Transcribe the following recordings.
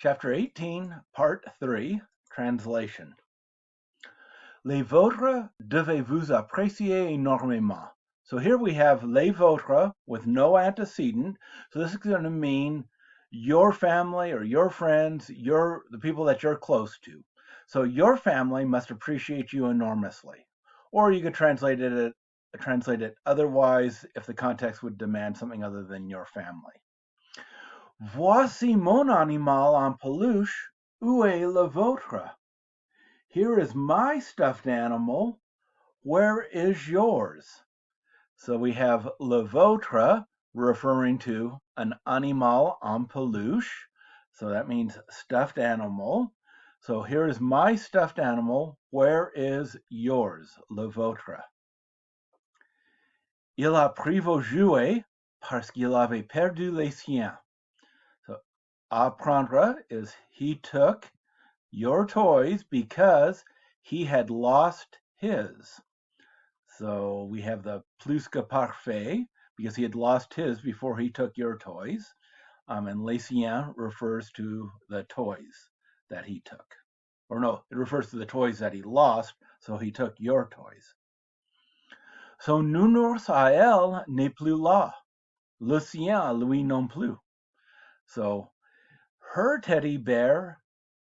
Chapter 18, Part 3, Translation. Les vôtres devez vous apprécier énormément. So here we have les vôtres with no antecedent. So this is going to mean your family or your friends, the people that you're close to. So your family must appreciate you enormously. Or you could translate it otherwise if the context would demand something other than your family. Voici mon animal en peluche, où est le vôtre? Here is my stuffed animal, where is yours? So we have le vôtre referring to an animal en peluche, so that means stuffed animal. So here is my stuffed animal, where is yours, le vôtre? Il a pris vos jouets parce qu'il avait perdu les siens. Apprendre is he took your toys because he had lost his. So we have the plus que parfait because he had lost his before he took your toys. And les siens refers to the toys that he took. Or no, it refers to the toys that he lost, so he took your toys. So nounours à elle n'est plus là. Le sien à lui non plus. So her teddy bear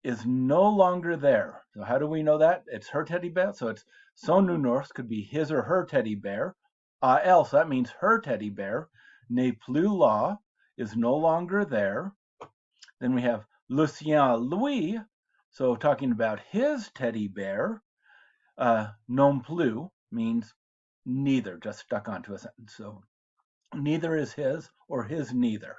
is no longer there. So how do we know that? It's her teddy bear. So it's son nounours could be his or her teddy bear. Elle, so that means her teddy bear. N'est plus là is no longer there. Then we have le sien lui. So talking about his teddy bear. Non plus means neither, just stuck onto a sentence. So neither is his or his neither.